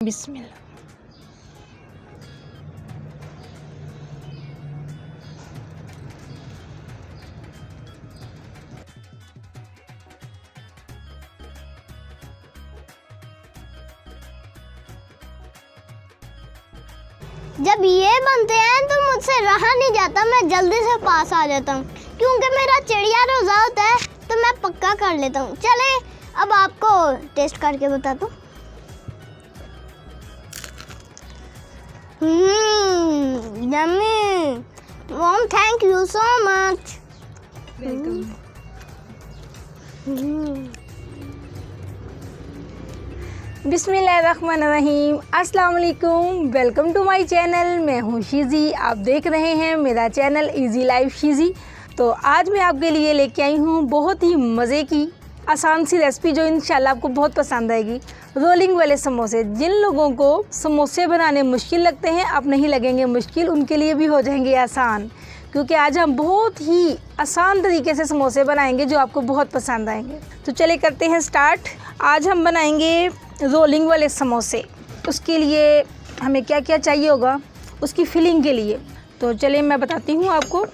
बिस्मिल्लाह। जब ये बनते हैं तो मुझसे रहा नहीं जाता, मैं जल्दी से पास आ जाता हूँ क्योंकि मेरा चिड़िया रोज़ा होता है तो मैं पक्का कर लेता हूँ। चले अब आपको टेस्ट करके बताता हूँ। Yummy mom, thank you so much. बिस्मिल्लाहिर्रहमानिर्रहीम। अस्सलाम वालेकुम, वेलकम टू माय चैनल। मैं हूँ शीज़ी, आप देख रहे हैं मेरा चैनल इजी लाइफ शीज़ी। तो आज मैं आपके लिए लेके आई हूँ बहुत ही मज़े की आसान सी रेसिपी जो इंशाल्लाह आपको बहुत पसंद आएगी। रोलिंग वाले समोसे। जिन लोगों को समोसे बनाने मुश्किल लगते हैं, अब नहीं लगेंगे मुश्किल, उनके लिए भी हो जाएंगे आसान, क्योंकि आज हम बहुत ही आसान तरीके से समोसे बनाएंगे जो आपको बहुत पसंद आएंगे। तो चले करते हैं स्टार्ट। आज हम बनाएंगे रोलिंग वाले समोसे। उसके लिए हमें क्या क्या चाहिए होगा उसकी फिलिंग के लिए, तो चलिए मैं बताती हूँ आपको।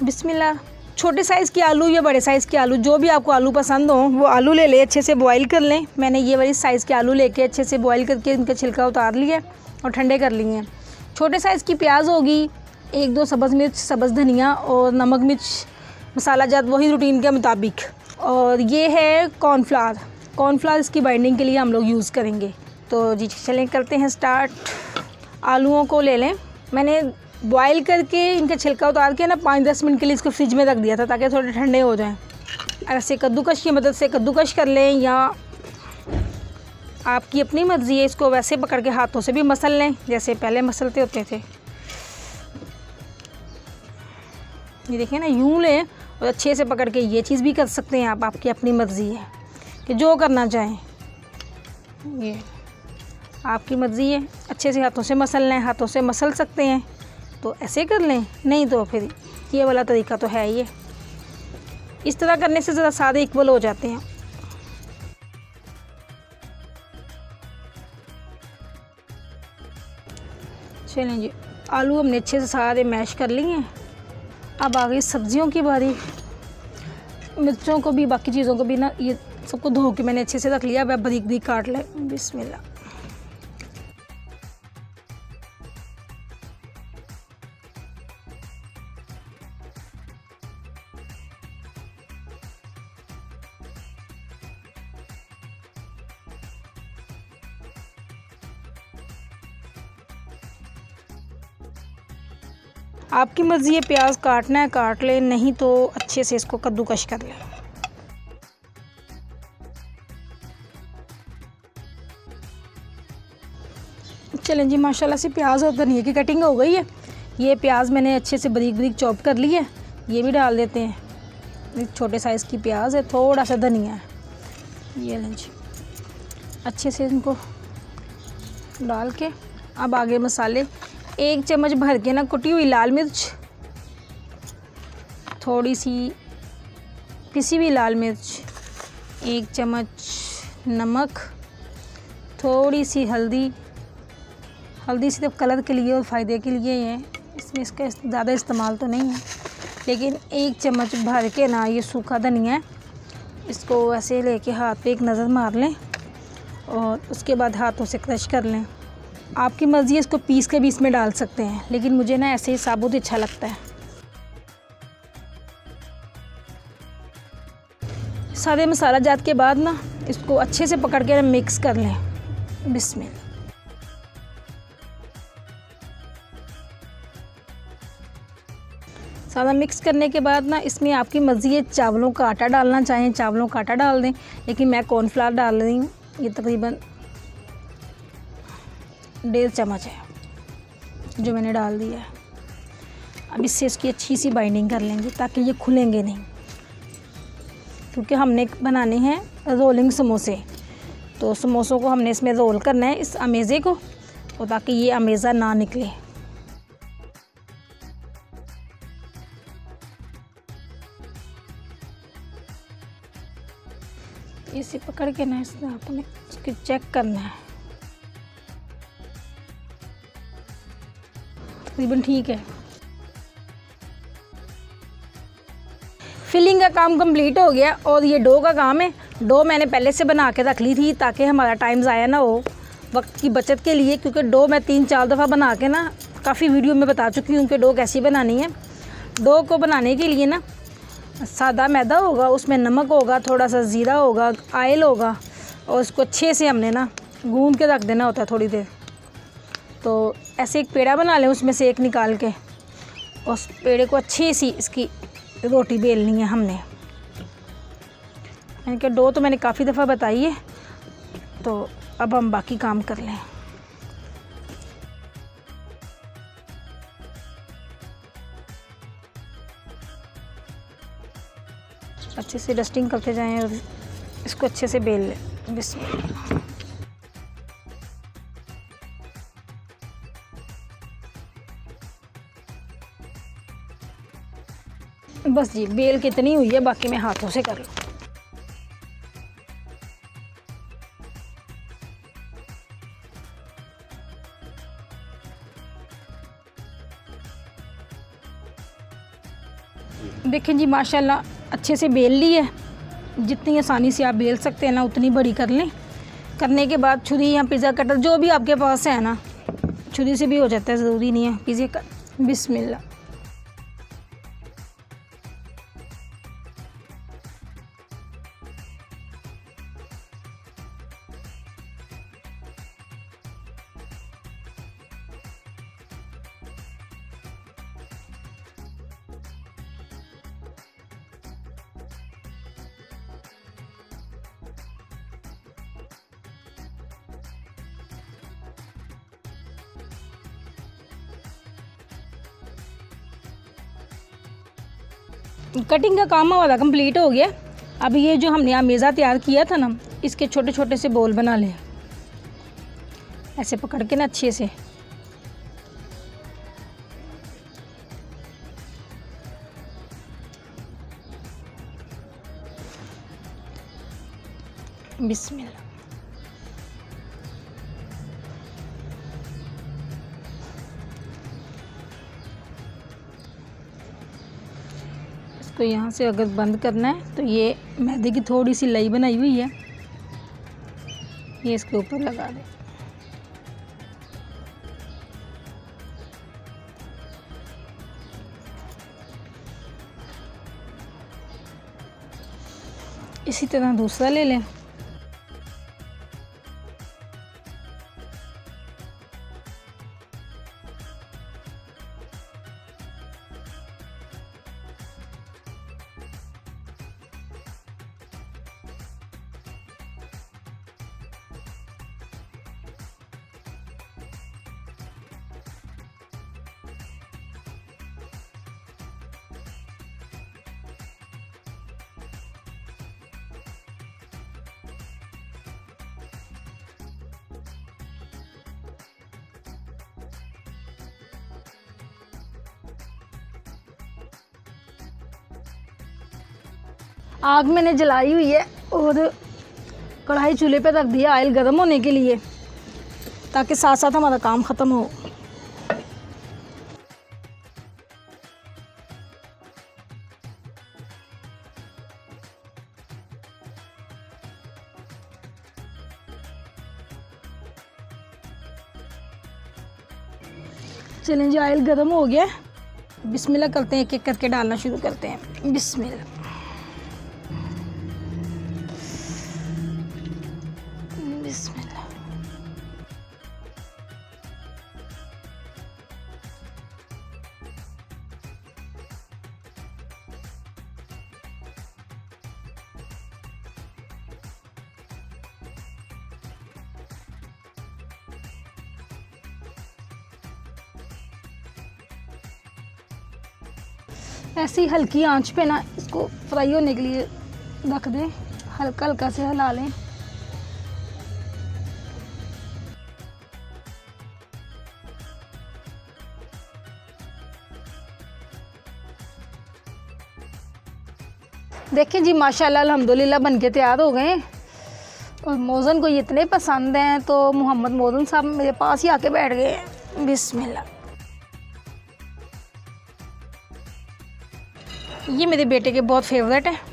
बिस्मिल्लाह। छोटे साइज़ के आलू या बड़े साइज़ के आलू, जो भी आपको आलू पसंद हो वो आलू ले लें, अच्छे से बॉईल कर लें। मैंने ये वाली साइज़ के आलू लेके अच्छे से बॉईल करके इनका छिलका उतार लिया और ठंडे कर लिए हैं। छोटे साइज़ की प्याज होगी, एक दो सब्ज़ मिर्च, सब्ज़ धनिया और नमक मिर्च मसाला जात वही रूटीन के मुताबिक। और ये है कॉर्नफ्लावर। कॉर्नफ्लावर इसकी बाइंडिंग के लिए हम लोग यूज़ करेंगे। तो जी चलें करते हैं स्टार्ट। आलूओं को ले लें। मैंने बॉईल करके इनका छिलका उतार के ना 5-10 मिनट के लिए इसको फ्रिज में रख दिया था ताकि थोड़े ठंडे हो जाएं। ऐसे कद्दूकश की मदद से कद्दूकश कर लें या आपकी अपनी मर्ज़ी है, इसको वैसे पकड़ के हाथों से भी मसल लें जैसे पहले मसलते होते थे। ये देखिए ना, यूँ लें और अच्छे से पकड़ के ये चीज़ भी कर सकते हैं आप, आपकी अपनी मर्ज़ी है कि जो करना चाहें, ये आपकी मर्ज़ी है। अच्छे से हाथों से मसल लें, हाथों से मसल सकते हैं तो ऐसे कर लें, नहीं तो फिर ये वाला तरीका तो है ये। इस तरह करने से ज़रा सारे इक्वल हो जाते हैं। चलें जी, आलू हमने अच्छे से सारे मैश कर लिए हैं। अब आ गई सब्जियों की बारी। मिर्चों को भी, बाकी चीज़ों को भी ना, ये सबको धो के मैंने अच्छे से रख लिया। वह बारीक बारीक काट लें। बिस्मिल्लाह। आपकी मर्ज़ी है, प्याज काटना है काट लें, नहीं तो अच्छे से इसको कद्दूकश कर लें। चलें जी, माशाल्लाह से प्याज और धनिया की कटिंग हो गई है। ये प्याज मैंने अच्छे से बारीक बारीक चॉप कर ली है, ये भी डाल देते हैं। एक छोटे साइज़ की प्याज है, थोड़ा सा धनिया है, ये लें जी। अच्छे से इनको डाल के अब आगे मसाले। 1 चम्मच भर के ना कुटी हुई लाल मिर्च, थोड़ी सी पिसी हुई लाल मिर्च, 1 चम्मच नमक, थोड़ी सी हल्दी। हल्दी सिर्फ कलर के लिए और फ़ायदे के लिए है, इसमें इसका ज़्यादा इस्तेमाल तो नहीं है। लेकिन 1 चम्मच भर के ना ये सूखा धनिया है, इसको ऐसे लेके हाथ पे एक नज़र मार लें और उसके बाद हाथों से क्रश कर लें। आपकी मर्ज़ी है, इसको पीस के भी इसमें डाल सकते हैं, लेकिन मुझे ना ऐसे ही साबुत अच्छा लगता है। सारे मसाला जात के बाद ना इसको अच्छे से पकड़ के मिक्स कर लें। बिस्मिल्लाह। सारा मिक्स करने के बाद ना इसमें आपकी मर्ज़ी है, चावलों का आटा डालना चाहें चावलों का आटा डाल दें, लेकिन मैं कॉर्नफ्लावर डाल रही हूँ। ये तकरीबन 1.5 चम्मच है जो मैंने डाल दिया है। अब इससे इसकी अच्छी सी बाइंडिंग कर लेंगे ताकि ये खुलेंगे नहीं, क्योंकि हमने बनाने हैं रोलिंग समोसे। तो समोसों को हमने इसमें रोल करना है, इस अमेज़े को, और ताकि ये अमेज़ा ना निकले। इसे पकड़ के ना इसमें आपने इसको चेक करना है। तकरीबन ठीक है। फिलिंग का काम कंप्लीट हो गया और ये डो का काम है। डो मैंने पहले से बना के रख ली थी ताकि हमारा टाइम ज़ाया ना हो, वक्त की बचत के लिए, क्योंकि डो मैं 3-4 दफ़ा बना के ना काफ़ी वीडियो में बता चुकी हूँ कि डो कैसी बनानी है। डो को बनाने के लिए ना सादा मैदा होगा, उसमें नमक होगा, थोड़ा सा ज़ीरा होगा, ऑयल होगा और उसको अच्छे से हमने ना गूंद के रख देना होता है थोड़ी देर। तो ऐसे एक पेड़ा बना लें, उसमें से एक निकाल के उस पेड़े को अच्छी सी इसकी रोटी बेलनी है हमने। इनके डो तो मैंने काफ़ी दफ़ा बताई है, तो अब हम बाकी काम कर लें। अच्छे से डस्टिंग करते जाएं और इसको अच्छे से बेल लें। बिस्मिल्लाह। बस जी, बेल कितनी हुई है, बाकी मैं हाथों से कर लूँ। देखें जी, माशाल्लाह अच्छे से बेल ली है। जितनी आसानी से आप बेल सकते हैं ना उतनी बड़ी कर लें। करने के बाद छुरी या पिज़्ज़ा कटर जो भी आपके पास है ना, छुरी से भी हो जाता है, ज़रूरी नहीं है पिज़्ज़ा कटर। बिस्मिल्लाह। कटिंग का काम हमारा कंप्लीट हो गया। अब ये जो हमने यहाँ मेज़ा तैयार किया था ना, इसके छोटे छोटे से बोल बना लें, ऐसे पकड़ के ना अच्छे से। बिस्मिल्लाह। इसको यहाँ से अगर बंद करना है तो ये मैदे की थोड़ी सी लई बनाई हुई है, ये इसके ऊपर लगा दें। इसी तरह दूसरा ले लें। आग मैंने जलाई हुई है और कढ़ाई चूल्हे पे रख दिया ऑयल गर्म होने के लिए, ताकि साथ साथ हमारा काम ख़त्म हो। चलें जी, ऑयल गर्म हो गया। बिस्मिल्लाह करते हैं, एक एक करके डालना शुरू करते हैं। बिस्मिल्लाह। बिस्मिल्लाह। ऐसी हल्की आंच पे ना इसको फ्राई होने के लिए रख दें, हल्का हल्का से हिला लें। देखें जी, माशाल्लाह अल्हम्दुलिल्लाह बनके तैयार हो गए। और मोज़न को ये इतने पसंद हैं तो मोहम्मद मोज़न साहब मेरे पास ही आके बैठ गए हैं। बिस्मिल्लाह। ये मेरे बेटे के बहुत फेवरेट है।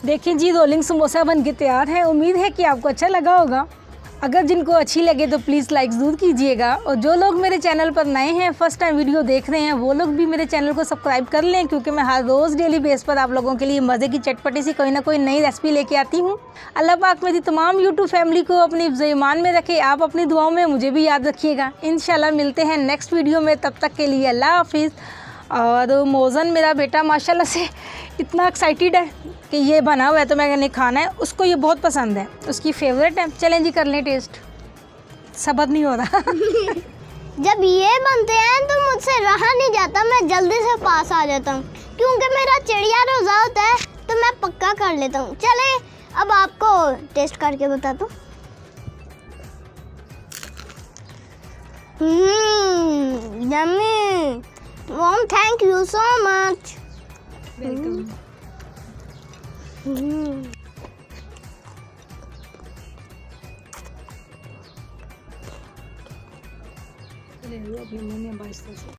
देखिए जी, रोलिंग समोसा बन के तैयार है। उम्मीद है कि आपको अच्छा लगा होगा। अगर जिनको अच्छी लगे तो प्लीज़ लाइक ज़रूर कीजिएगा, और जो लोग मेरे चैनल पर नए हैं, फर्स्ट टाइम वीडियो देख रहे हैं, वो लोग भी मेरे चैनल को सब्सक्राइब कर लें, क्योंकि मैं हर रोज़ डेली बेस पर आप लोगों के लिए मज़े की चटपटी सी कोई ना कोई नई रेसिपी लेके आती हूँ। अल्लाह पाक मेरी तमाम यूट्यूब फैमिली को अपनी ईमान में रखे। आप अपनी दुआओं में मुझे भी याद रखिएगा। इंशाल्लाह मिलते हैं नेक्स्ट वीडियो में, तब तक के लिए अल्लाह हाफिज़। और मोज़न मेरा बेटा माशाल्लाह से इतना एक्साइटेड है कि ये बना हुआ है तो मैंने खाना है। उसको ये बहुत पसंद है, उसकी फेवरेट है। चलें जी, कर लें टेस्ट। सब्र नहीं हो रहा। जब ये बनते हैं तो मुझसे रहा नहीं जाता, मैं जल्दी से पास आ जाता हूँ, क्योंकि मेरा चिड़िया रोज़ा होता है तो मैं पक्का कर लेता हूँ। चले अब आपको टेस्ट करके बताता हूँ। Yummy. Mom thank you so much. Welcome. अपने मुंह में बाइस